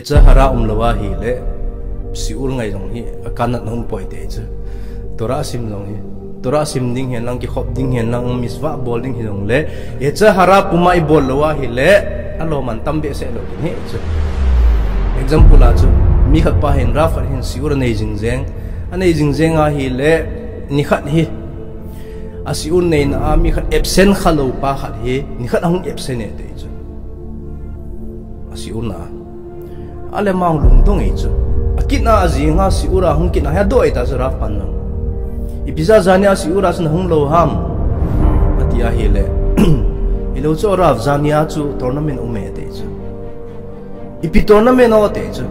Cha hara lawa hi le siul ngai jong hi akanat non poi te cha tora sim jong hi tora sim ding hen lang ki khop ding hen lang miswa bowling hi jong le ye cha hara pumai bol lawa hi le alo man tambe se lo hi cha example a chu mi khat pa hen ra far hen siul nei jingjeng anei jingjeng a hi le ni khat hi asiul nei na mi khat absent khalo pa khat hi ni khat hong absent ne te cha asiul na ale mang lung dong e chu akina azinga si ura hung kina ha do eta zara pan nang ipisa zania si ura sun hung lo ham atia hele ilo cho ra zania chu tournament ume te chu ipi tournament o te chu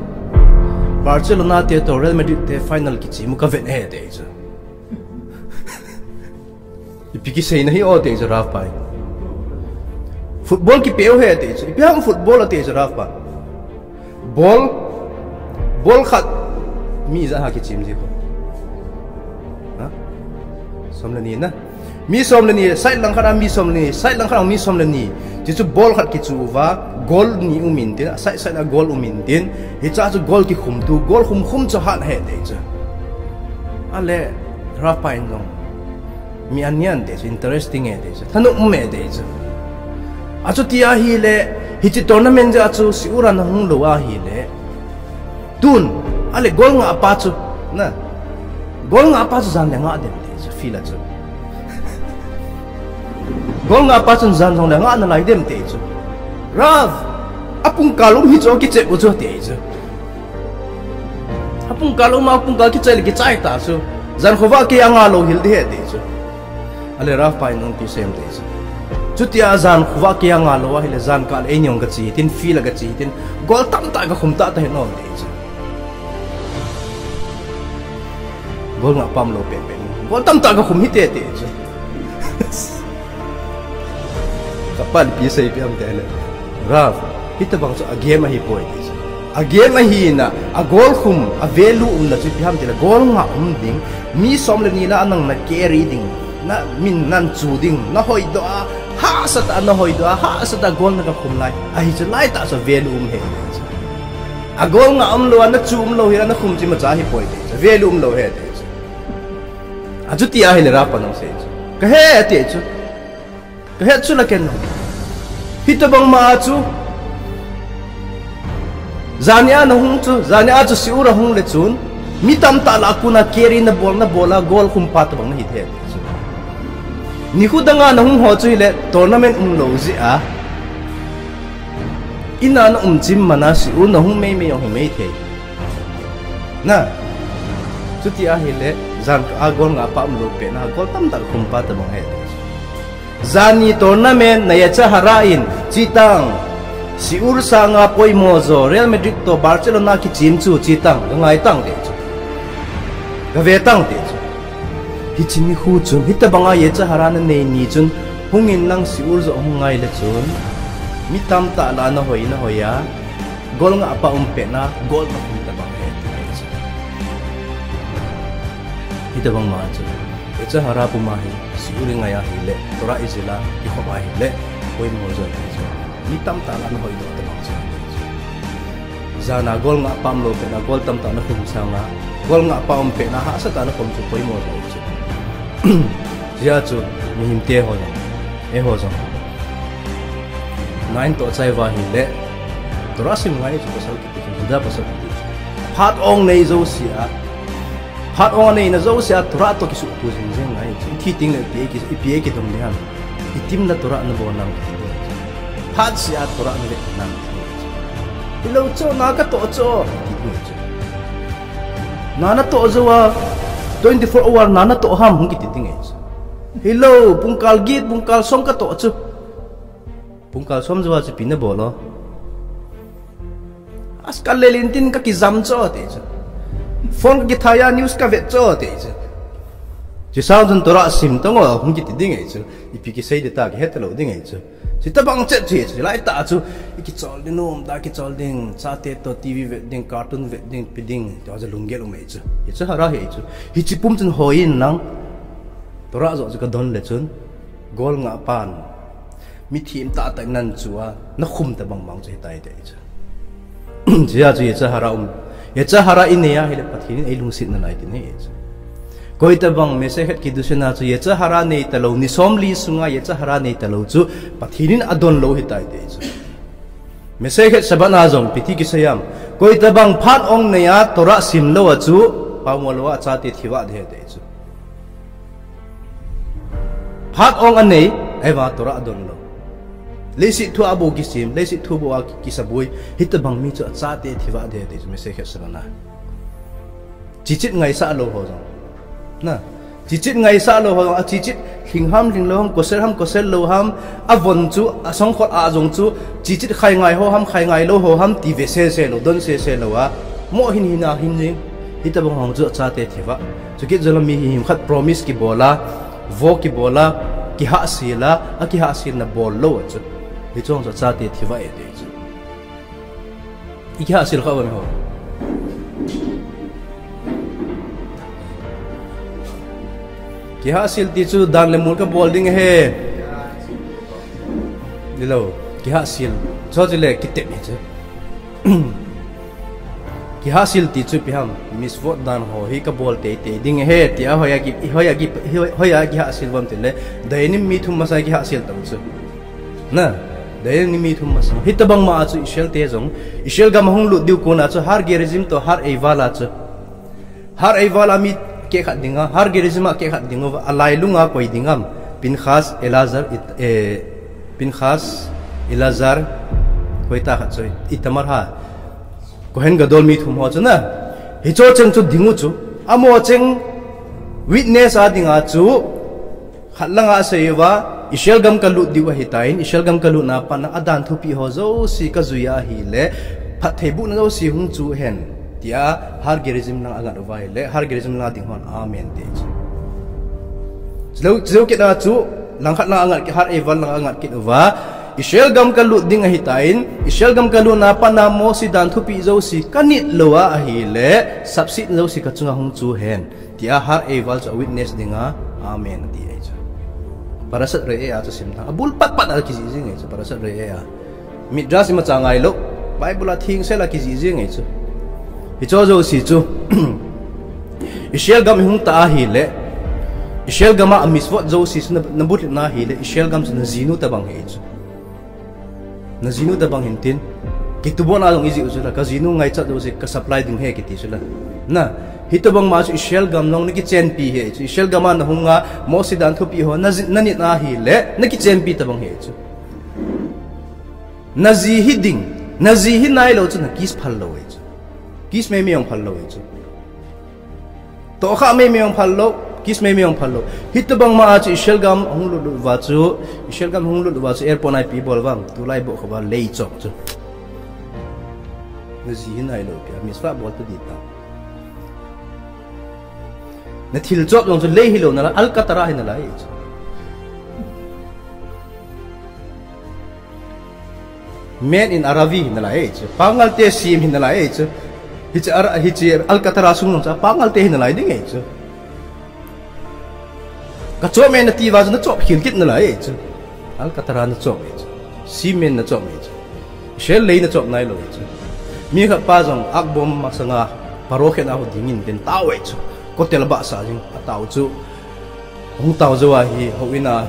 Barcelona te to Real Madrid te final ki chi muka ven he te chu ipi ki sei nahi o te zara pai football ki peo he te chu ipi ham football te zara pa bol khat mi za ha ki chim ji ko ha somlani na mi somlani side lang khara mi somlani side lang khara mi somlani ji chu bol khat ki chu wa goal ni umin tin side side a goal umin tin hi cha chu goal ki khum tu goal khum chu han he de cha ale ra pa in long mi anian de interesting e de cha thanu me de cha achu tia hi le hichi tournament ja chu si ura na hung lowa hi le tun ale gol nga apa chu na gol nga apa chu zan le nga dem te feel chu gol nga apa chu zan thong le nga na lai dem te chu rav apung kalum hi chu ki che u chu te chu apung kalum ma apung kal ki che le ki chai ta chu zan khowa ki anga lo hil de te chu ale rav pai non ti sem te chu chutia zan khuwa kia nga lo hi le zan kal e nyong ka chi tin feel ga chi tin gol tam ta ga khum ta ta no te chi gol nga pam lo pe pe gol tam ta ga khum hi te te chi kapal pi sai pi am te le rav hita bang so agema hi poi te chi agema hi na a gol khum a value la chi pi ham te le gol nga ding mi som le ni na anang na carry ding na min nan chu ding na hoi do a ha sat an hoi do ha sat a gol na ka khum lai ai chu lai ta so value he a gol nga lo na chu lo hi na khum chi ma cha hi poi te value lo he te a chu ti a hi le ra pa no se ka he te chu ka he chu la ken hi to bang ma chu zania na hung chu zania chu si ura hung le chun mi tam ta la ku na carry na bola gol khum pa to bang na hi the ni khudanga na hung ho chui le tournament lo zi a ina na chim mana si u na hung mei yong mei the na chuti a hele zan a gol nga pa lo pe na gol tam ta khum pa ta bang he zani tournament na ya cha harain chitang si ur sa nga poi mo zo Real Madrid to Barcelona ki chim chu chitang ngai tang de ga ve tang de hi chimi khu chun hita banga ye cha harana nei ni chun hungin lang siur zo hungai le chun mi tam ta la na hoya gol nga apa pe na gol na hita bang he hita bang ma chu ye cha hara pu ma hi siur nga ya hi le tora izila ki khoma hi le koi mo zo mi tam ta la na hoi do ta bang chu zana gol nga pam lo pe na gol tam ta na khum sa nga gol nga pa pe na ha sa ta na khum chu koi mo zo Jia chu mi him te ho e ho zo nine to chai wa hi le torasim ngai chu pasal ki chu da pasal ki phat ong nei zo sia phat ong nei na zo sia tora to ki su tu jing jing ngai chi thi ting le pe ki dom ne han itim na tora na bo nang phat sia tora na le nang ilo cho na ka to cho na na to zo wa 24 hour nana to ham hung ki ting e hello pungkal git pungkal som ka to chu pungkal som jwa chu pina bolo askal lelintin ka ki zam cho te chu phone ki thaya news ka vet cho te chu ji sound tora sim tong hung ki ting e chu ipi ki sei de ta ki het lo ding e chu si ta bang che chu lai ta chu ki chol din nom da ki chol ding cha te to tv vet ding cartoon vet ding piding to ja lunggel me chu ye chu hara he chu hi chi pum chun hoin nang tora zo ka don le chun gol nga pan mi thim ta ta nan chuwa na khum ta bang bang che tai te chu Jia ju ye cha hara in ya hele pathin ei lung sit na lai tin he koi ta bang me se het ki du se na chu ye cha hara nei ta lo ni som li sunga ye cha hara nei ta lo chu pathin adon lo hi tai de chu me se het sabana jong piti ki sayam koi ta bang phat ong ne ya tora sim lo chu pa mo lo cha te thiwa de de chu phat ong anei eva tora adon lo lesi thu abu kisim lesi thu bo ki sabui hit bang mi chu cha te thiwa de de me se het sabana chichit ngai sa lo ho jong na chichit ngai sa lo ho a chichit hingham ling lo ham kosel lo ham avon chu asong khot a jong chu chichit khai ngai lo ho ham ti ve se lo don se lo wa mo hin hina hin jing hit bang hong chu cha te thiwa chu ki jolam mi him khat promise ki bola vo ki bola ki ha sila a ki ha sil na bol lo chu hi chong cha te thiwa e de chu I ki ha sil kha ba me ho ki hasil ti chu dan le mul ka bolding he dilo ki hasil cho chile ki te me chu ki hasil ti chu pi ham miss vote dan ho hi ka bol te ding he ti a hoya ki hasil bam te le daini mi thum ma sa ki hasil tam chu na daini mi thum ma sa hitabang ma chu ishel te jong ishel ga mahung lu diu ko na chu har ge regime to har ei wala chu har ei wala mi ke khat dinga har gerizima ke khat dingo alai lunga koi dingam pinkhas elazar koi ta khat choi itamar ha kohen gadol mi thum ho chuna hicho cheng chu dingu chu amo cheng witness a dinga chu khatlanga seiwa ishel gam kalu diwa hitain ishel gam kalu na pan adan thu pi ho zo si ka zuya hi le phathebu na zo si hung chu hen tia har gerizim na agat vai le har gerizim na ding hon amen te zlo ke da chu langkhat na angat ki har eval na angat ki wa ishel gam kalu ding hitain ishel gam kalu na panamo si dan thu pi zo si kanit lowa a hi le subsit zo si ka chunga hung chu hen tia har eval cho witness dinga amen ti ai cha parasat re a cha sim na abul pat a ki ji ngai cha parasat re a midras ma changai lo bible a thing se la ki ji ngai cha hicho zo si chu ishel gam hung ta hi le ishel gama amiswat zo si na but na hi le ishel gam na zinu ta bang he chu na zinu ta bang hintin ki tu bon along izi usula ka zinu ngai cha zo si ka supply ding he ki ti sula na hito bang ma chu ishel gam nong ni ki chen pi he chu ishel gama na hunga mo si dan thu pi ho na ni na hi le na ki chen pi ta bang he chu na zi hi ding na zi hi nai lo chu na kis phal lo he chu kis me yong phal lo chu to kha me yong phal lo kis me yong phal lo hit bang ma chu ishel gam hung lu wa chu ishel gam hung lu wa chu airport ai pi bol wam tu lai bo kha ba lei chok chu na zi hin ai lo pya misfa bol tu di ta na thil chok yong chu lei hi lo na alcatara hin la chu men in aravi hin la chu pangal te sim hin la chu hichi alcatara sung sa pangal te hin lai ding e chu ka cho men na ti wa na chop hin kit na lai chu alcatara na chop e chu simen na chop e chu shell lei na chop nai lo e chu mi kha pa jong akbom ma sanga parokhen a ho dingin den taw e chu kotel ba sa jing taw chu hung taw zo wa hi ho ina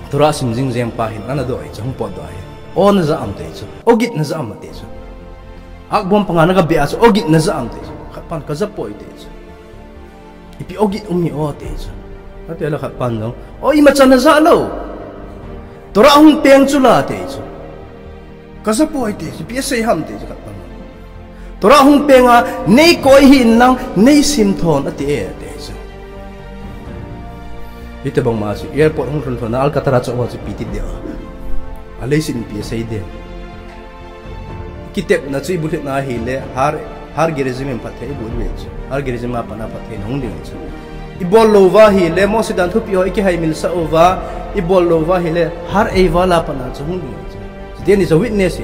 tura sim jing jeng pa hin ana do e chu hung po do ai on za am te chu ogit na za am te chu akbom pangana ka bias ogit na za am te khapan ka za poi te ipi ogit umi o te ate la khapan no o ima chan na za lo tora hung peng chu la te ka za poi te pi sei ham te khapan tora hung penga nei koi hin nang nei sim thon ate e te ite bang ma si airport hung thon thon alcatara cho wa pi ti de alei sin pi sei de kitep na chui bulet na hi le har gerizim pathe i bul wech har gerizim ma pana pathe nong ding chu i bol lova hi le mo sidan thu pi ho ki hai mil sa ova i bol lova hi le har ei wala pana chu hung ding chu then is a witness